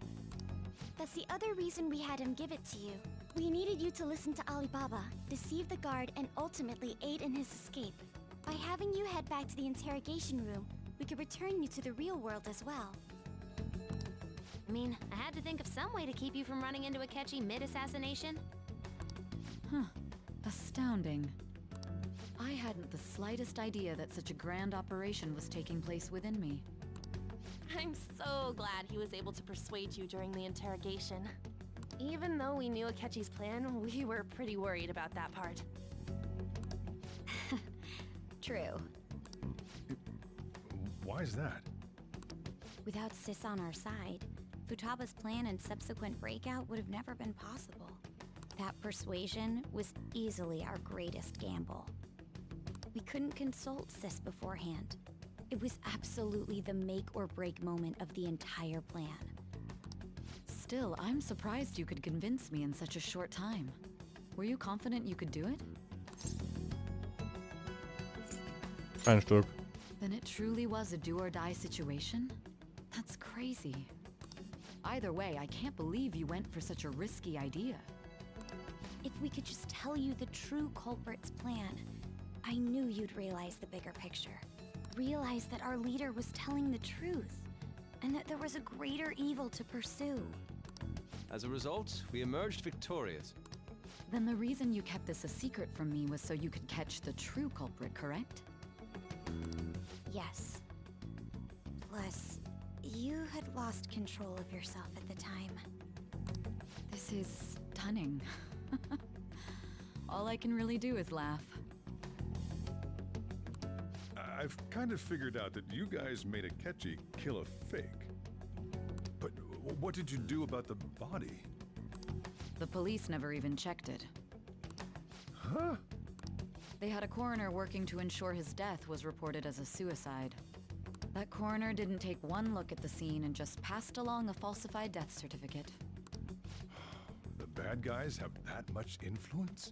That's the other reason we had him give it to you. We needed you to listen to Alibaba, deceive the guard, and ultimately aid in his escape. By having you head back to the interrogation room, we could return you to the real world as well. I mean, I had to think of some way to keep you from running into Akechi mid-assassination. Huh. Astounding. I hadn't the slightest idea that such a grand operation was taking place within me. I'm so glad he was able to persuade you during the interrogation. Even though we knew Akechi's plan, we were pretty worried about that part. True. Why is that? Without Sis on our side, Futaba's plan and subsequent breakout would have never been possible. That persuasion was easily our greatest gamble. We couldn't consult Sis beforehand. It was absolutely the make or break moment of the entire plan. Still, I'm surprised you could convince me in such a short time. Were you confident you could do it? Ein Stück. Then it truly was a do-or-die situation? That's crazy. Either way, I can't believe you went for such a risky idea. If we could just tell you the true culprit's plan, I knew you'd realize the bigger picture. Realize that our leader was telling the truth, and that there was a greater evil to pursue. As a result, we emerged victorious. Then the reason you kept this a secret from me was so you could catch the true culprit, correct? Yes. Plus, you had lost control of yourself at the time. This is stunning. All I can really do is laugh. I've kind of figured out that you guys made Akechi kill a fake. But what did you do about the body? The police never even checked it. Huh? They had a coroner working to ensure his death was reported as a suicide. That coroner didn't take one look at the scene and just passed along a falsified death certificate. The bad guys have that much influence?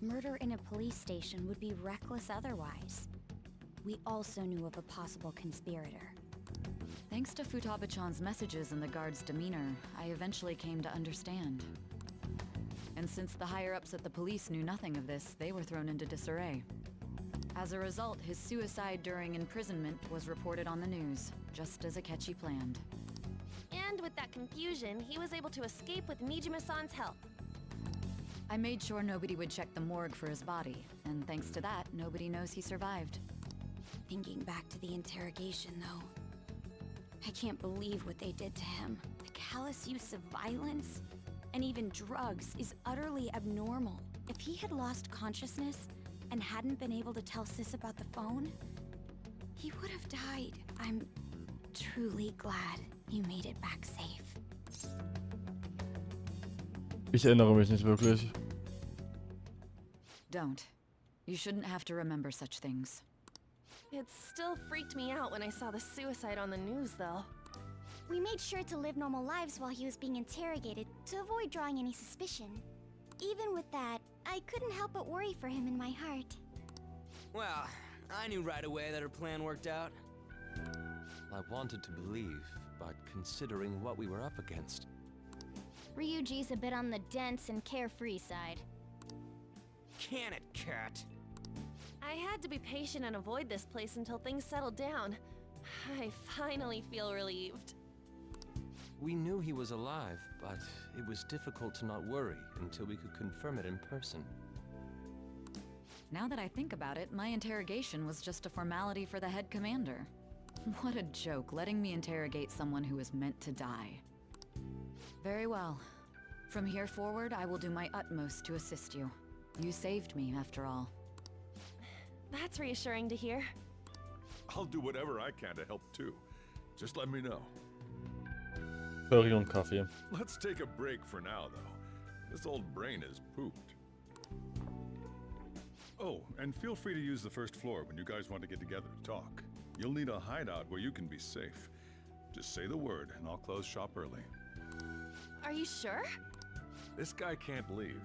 Murder in a police station would be reckless otherwise. We also knew of a possible conspirator. Thanks to Futaba-chan's messages and the guard's demeanor, I eventually came to understand. And since the higher-ups at the police knew nothing of this, they were thrown into disarray. As a result, his suicide during imprisonment was reported on the news, just as Akechi planned. And with that confusion, he was able to escape with Mijima-san's help. I made sure nobody would check the morgue for his body, and thanks to that, nobody knows he survived. Thinking back to the interrogation, though, I can't believe what they did to him. The callous use of violence and even drugs is utterly abnormal. If he had lost consciousness and hadn't been able to tell Sis about the phone, he would have died. I'm truly glad you made it back safe. Ich erinnere mich nicht wirklich. Don't. You shouldn't have to remember such things. It still freaked me out when I saw the suicide on the news, though. We made sure to live normal lives while he was being interrogated to avoid drawing any suspicion. Even with that, I couldn't help but worry for him in my heart. Well, I knew right away that her plan worked out. I wanted to believe, but considering what we were up against. Ryuji's a bit on the dense and carefree side. Can it, cat? I had to be patient and avoid this place until things settled down. I finally feel relieved. We knew he was alive, but it was difficult to not worry until we could confirm it in person. Now that I think about it, my interrogation was just a formality for the head commander. What a joke, letting me interrogate someone who is meant to die. Very well. From here forward, I will do my utmost to assist you. You saved me, after all. That's reassuring to hear. I'll do whatever I can to help too. Just let me know. Curry und Kaffee. Let's take a break for now, though. This old brain is pooped. Oh, and feel free to use the first floor when you guys want to get together to talk. You'll need a hideout where you can be safe. Just say the word, and I'll close shop early. Are you sure? This guy can't leave.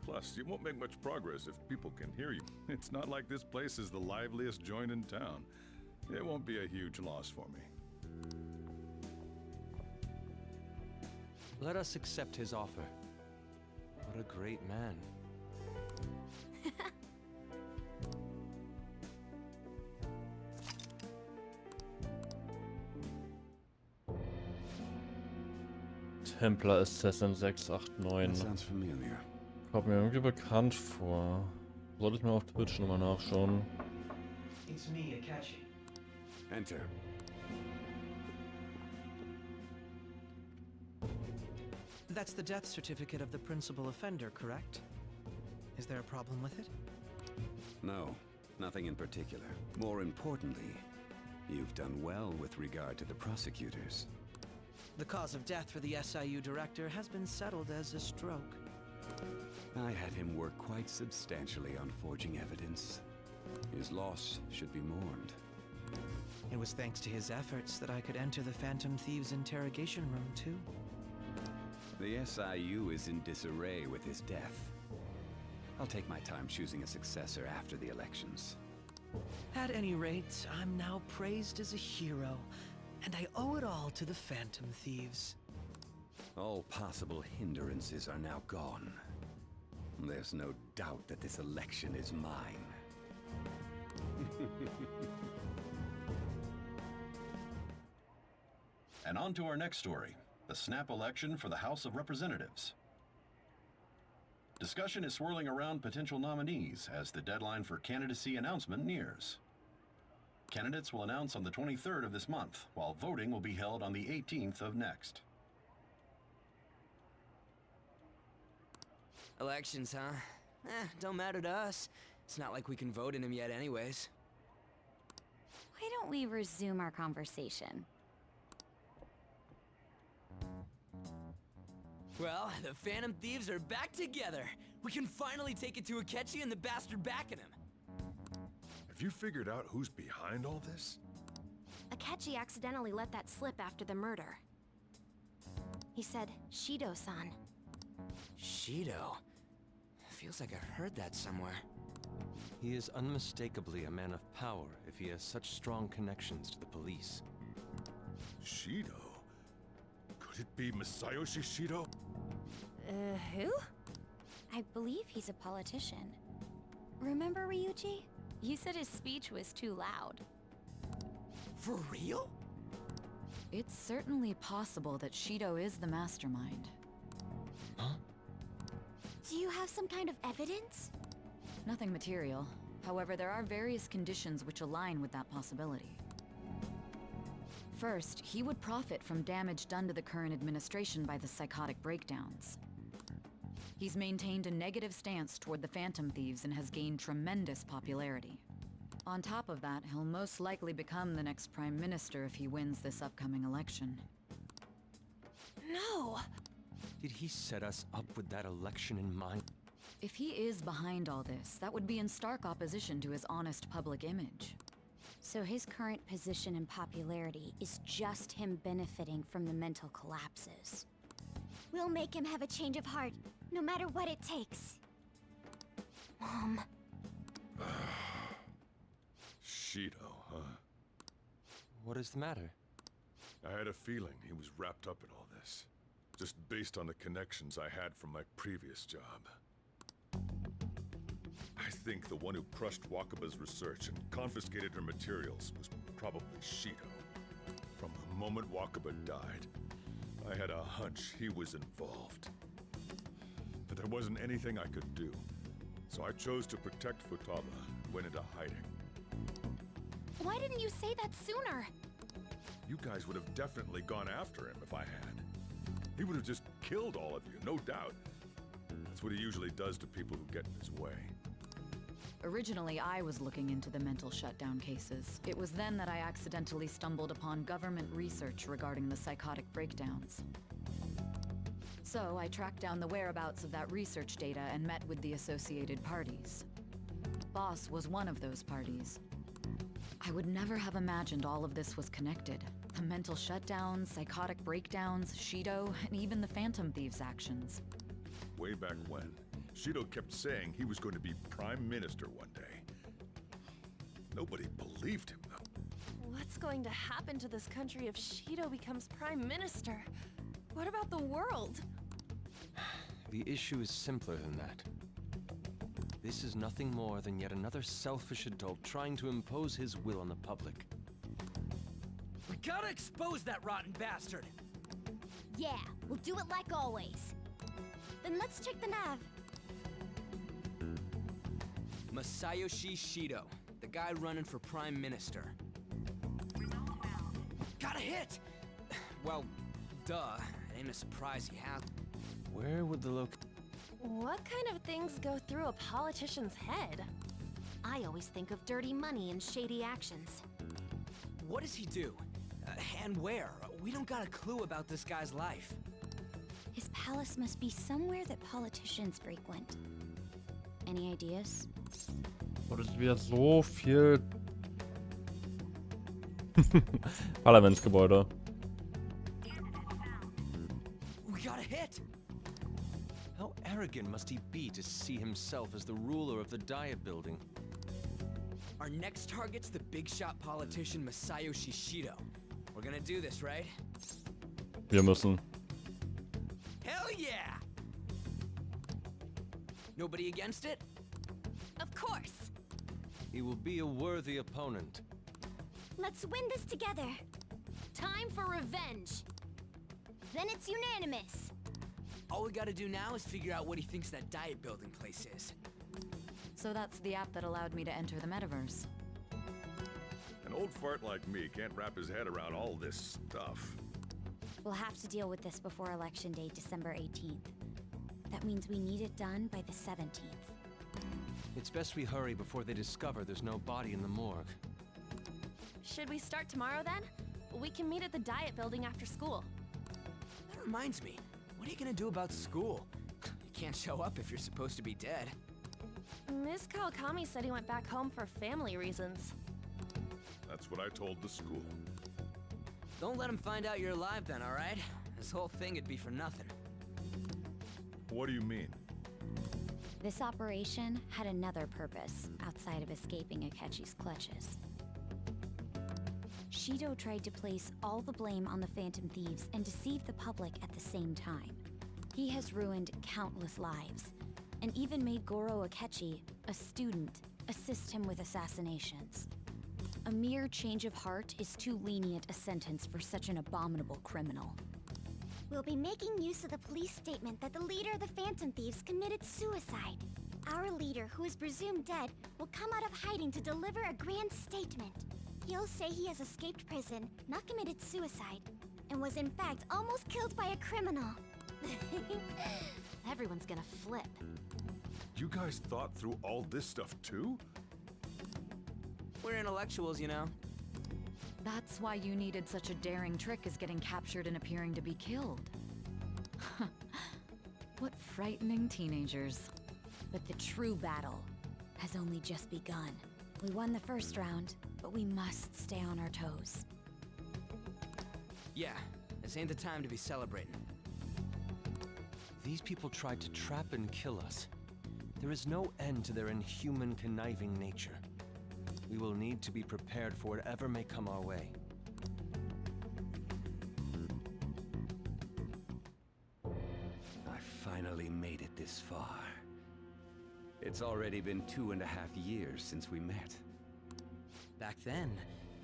Plus, you won't make much progress if people can hear you. It's not like this place is the liveliest joint in town. It won't be a huge loss for me. Let us accept his offer. What a great man. Templar Assassin 689. Sounds familiar. Kommt mir irgendwie bekannt vor. Sollte ich mal auf Twitch nochmal nachschauen. It's me, Akechi. Enter. That's the death certificate of the principal offender, correct? Is there a problem with it? No, nothing in particular. More importantly, you've done well with regard to the prosecutors. The cause of death for the SIU director has been settled as a stroke. I had him work quite substantially on forging evidence. His loss should be mourned. It was thanks to his efforts that I could enter the Phantom Thieves' interrogation room, too. The SIU is in disarray with his death. I'll take my time choosing a successor after the elections. At any rate, I'm now praised as a hero, and I owe it all to the Phantom Thieves. All possible hindrances are now gone. There's no doubt that this election is mine. And on to our next story, the snap election for the House of Representatives. Discussion is swirling around potential nominees as the deadline for candidacy announcement nears. Candidates will announce on the 23rd of this month, while voting will be held on the 18th of next. Elections, huh? Don't matter to us. It's not like we can vote in them yet anyways. Why don't we resume our conversation? Well, the Phantom Thieves are back together. We can finally take it to Akechi and the bastard backing him. Have you figured out who's behind all this? Akechi accidentally let that slip after the murder. He said, Shido-san. Shido? Feels like I've heard that somewhere. He is unmistakably a man of power if he has such strong connections to the police. Shido? Could it be Masayoshi Shido? Who? I believe he's a politician. Remember Ryuji? You said his speech was too loud. For real? It's certainly possible that Shido is the mastermind. Huh? Do you have some kind of evidence? Nothing material. However, there are various conditions which align with that possibility. First, he would profit from damage done to the current administration by the psychotic breakdowns. He's maintained a negative stance toward the Phantom Thieves and has gained tremendous popularity. On top of that, he'll most likely become the next Prime Minister if he wins this upcoming election. No! Did he set us up with that election in mind? If he is behind all this, that would be in stark opposition to his honest public image. So his current position and popularity is just him benefiting from the mental collapses. We'll make him have a change of heart, no matter what it takes. Mom. Shido, huh? What is the matter? I had a feeling he was wrapped up in all this. Just based on the connections I had from my previous job. I think the one who crushed Wakaba's research and confiscated her materials was probably Shido. The moment Wakaba died, I had a hunch he was involved. But there wasn't anything I could do. So I chose to protect Futaba and went into hiding. Why didn't you say that sooner? You guys would have definitely gone after him if I had. He would have just killed all of you, no doubt. That's what he usually does to people who get in his way. Originally, I was looking into the mental shutdown cases. It was then that I accidentally stumbled upon government research regarding the psychotic breakdowns. So I tracked down the whereabouts of that research data and met with the associated parties. Boss was one of those parties. I would never have imagined all of this was connected. The mental shutdowns, psychotic breakdowns, Shido, and even the Phantom Thieves' actions. Way back when, Shido kept saying he was going to be Prime Minister one day. Nobody believed him, though. What's going to happen to this country if Shido becomes Prime Minister? What about the world? The issue is simpler than that. This is nothing more than yet another selfish adult trying to impose his will on the public. We gotta expose that rotten bastard! Yeah, we'll do it like always. Then let's check the nav. Masayoshi Shido, the guy running for Prime Minister. Got a hit! Well, duh. It ain't a surprise he has. Where would the What kind of things go through a politician's head? I always think of dirty money and shady actions. What does he do? And where? We don't got a clue about this guy's life. His palace must be somewhere that politicians frequent. Any ideas? Oh, das ist wieder so viel Parlamentsgebäude. We got a hit! How arrogant must he be to see himself as the ruler of the Diet building? Our next target's the big shot politician Masayoshi Shido. We're gonna do this, right? Wir müssen. Hell yeah! Nobody against it? Of course! He will be a worthy opponent. Let's win this together. Time for revenge. Then it's unanimous. All we gotta do now is figure out what he thinks that Diet building place is. So that's the app that allowed me to enter the metaverse. An old fart like me can't wrap his head around all this stuff. We'll have to deal with this before Election Day, December 18th. That means we need it done by the 17th. It's best we hurry before they discover there's no body in the morgue. Should we start tomorrow then? We can meet at the Diet building after school. That reminds me, what are you gonna do about school? You can't show up if you're supposed to be dead. Miss Kawakami said he went back home for family reasons. That's what I told the school. Don't let him find out you're alive then, alright? This whole thing would be for nothing. What do you mean? This operation had another purpose outside of escaping Akechi's clutches. Shido tried to place all the blame on the Phantom Thieves and deceive the public at the same time. He has ruined countless lives, and even made Goro Akechi, a student, assist him with assassinations. A mere change of heart is too lenient a sentence for such an abominable criminal. We'll be making use of the police statement that the leader of the Phantom Thieves committed suicide. Our leader, who is presumed dead, will come out of hiding to deliver a grand statement. He'll say he has escaped prison, not committed suicide, and was in fact almost killed by a criminal. Everyone's gonna flip. You guys thought through all this stuff too? We're intellectuals, you know. That's why you needed such a daring trick as getting captured and appearing to be killed. What frightening teenagers. But the true battle has only just begun. We won the first round, but we must stay on our toes. Yeah, this ain't the time to be celebrating. These people tried to trap and kill us. There is no end to their inhuman, conniving nature. We will need to be prepared for whatever may come our way. I finally made it this far. It's already been 2.5 years since we met. Back then,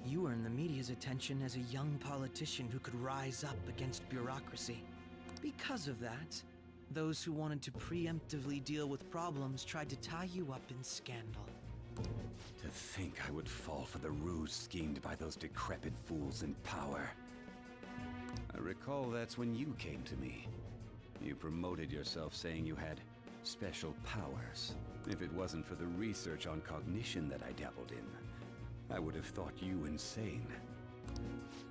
You earned the media's attention as a young politician who could rise up against bureaucracy. Because of that, those who wanted to preemptively deal with problems tried to tie you up in scandal. To think I would fall for the ruse schemed by those decrepit fools in power. I recall that's when you came to me. You promoted yourself saying you had special powers. If it wasn't for the research on cognition that I dabbled in, I would have thought you insane.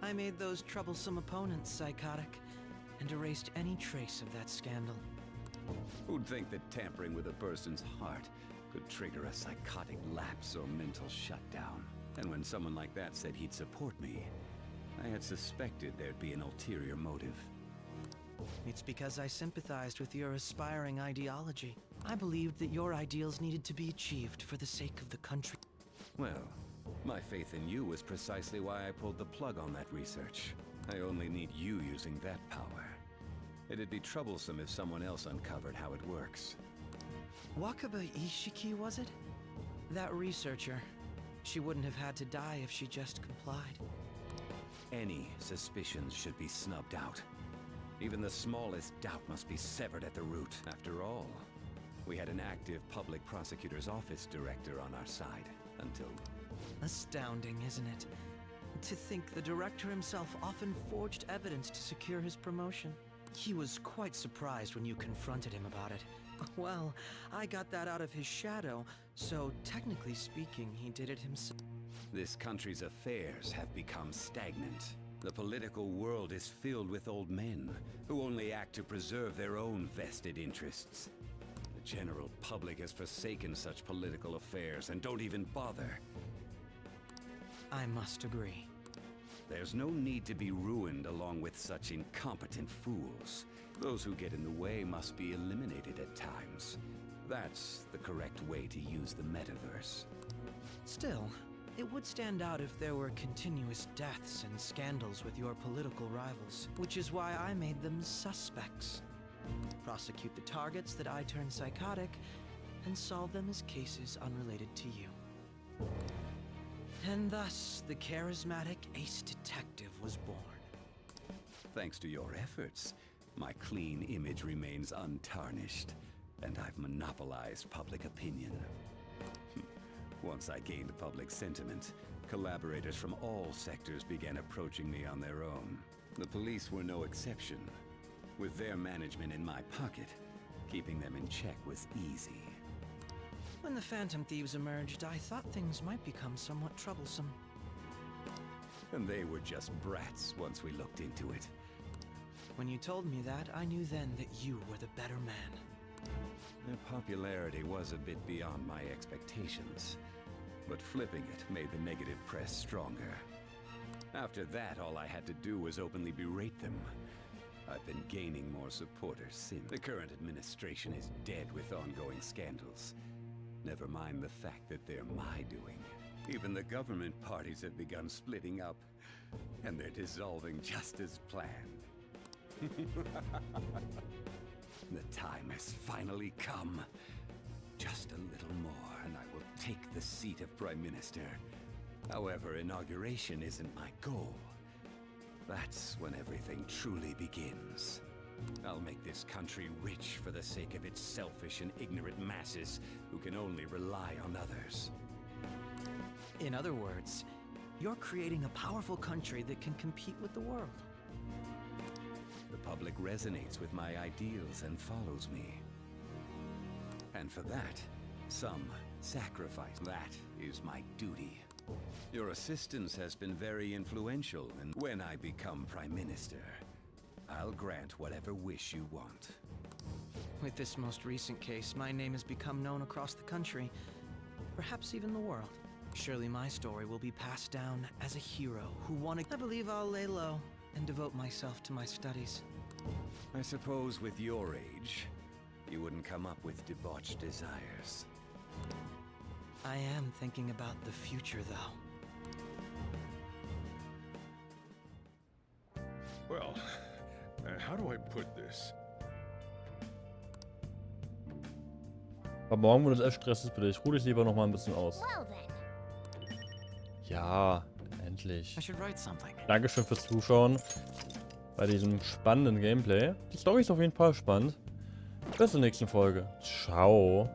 I made those troublesome opponents psychotic, and erased any trace of that scandal. Who'd think that tampering with a person's heart could trigger a psychotic lapse or mental shutdown? And when someone like that said he'd support me, I had suspected there'd be an ulterior motive. It's because I sympathized with your aspiring ideology. I believed that your ideals needed to be achieved for the sake of the country. Well, my faith in you was precisely why I pulled the plug on that research. I only need you using that power. It'd be troublesome if someone else uncovered how it works. Wakaba Ishiki, was it? That researcher. She wouldn't have had to die if she just complied. Any suspicions should be snubbed out. Even the smallest doubt must be severed at the root. After all, we had an active public prosecutor's office director on our side until... Astounding, isn't it? To think the director himself often forged evidence to secure his promotion. He was quite surprised when you confronted him about it. Well, I got that out of his shadow, so technically speaking, he did it himself. This country's affairs have become stagnant. The political world is filled with old men who only act to preserve their own vested interests. The general public has forsaken such political affairs and don't even bother. I must agree. There's no need to be ruined along with such incompetent fools. Those who get in the way must be eliminated at times. That's the correct way to use the metaverse. Still, it would stand out if there were continuous deaths and scandals with your political rivals, which is why I made them suspects. Prosecute the targets that I turn psychotic, and solve them as cases unrelated to you. And thus, the charismatic ace detective was born. Thanks to your efforts, my clean image remains untarnished, and I've monopolized public opinion. Once I gained public sentiment, collaborators from all sectors began approaching me on their own. The police were no exception. With their management in my pocket, keeping them in check was easy. When the Phantom Thieves emerged, I thought things might become somewhat troublesome. And they were just brats once we looked into it. When you told me that, I knew then that you were the better man. Their popularity was a bit beyond my expectations, but flipping it made the negative press stronger. After that, all I had to do was openly berate them. I've been gaining more supporters since. The current administration is dead with ongoing scandals. Never mind the fact that they're my doing. Even the government parties have begun splitting up, and they're dissolving just as planned. The time has finally come. Just a little more, and I will take the seat of Prime Minister. However, inauguration isn't my goal. That's when everything truly begins. I'll make this country rich for the sake of its selfish and ignorant masses who can only rely on others. In other words, you're creating a powerful country that can compete with the world. The public resonates with my ideals and follows me. And for that, some sacrifice. That is my duty. Your assistance has been very influential, and when I become Prime Minister, I'll grant whatever wish you want. With this most recent case, my name has become known across the country, perhaps even the world. Surely my story will be passed down as a hero who won a... I believe I'll lay low and devote myself to my studies. I suppose with your age, you wouldn't come up with debauched desires. I am thinking about the future, though. Well, how do I put this? Aber morgen wird es echt stressig für dich. Ruh dich lieber noch mal ein bisschen aus. Well then. Ja, endlich. Dankeschön fürs Zuschauen bei diesem spannenden Gameplay. Die Story ist auf jeden Fall spannend. Bis zur nächsten Folge. Ciao.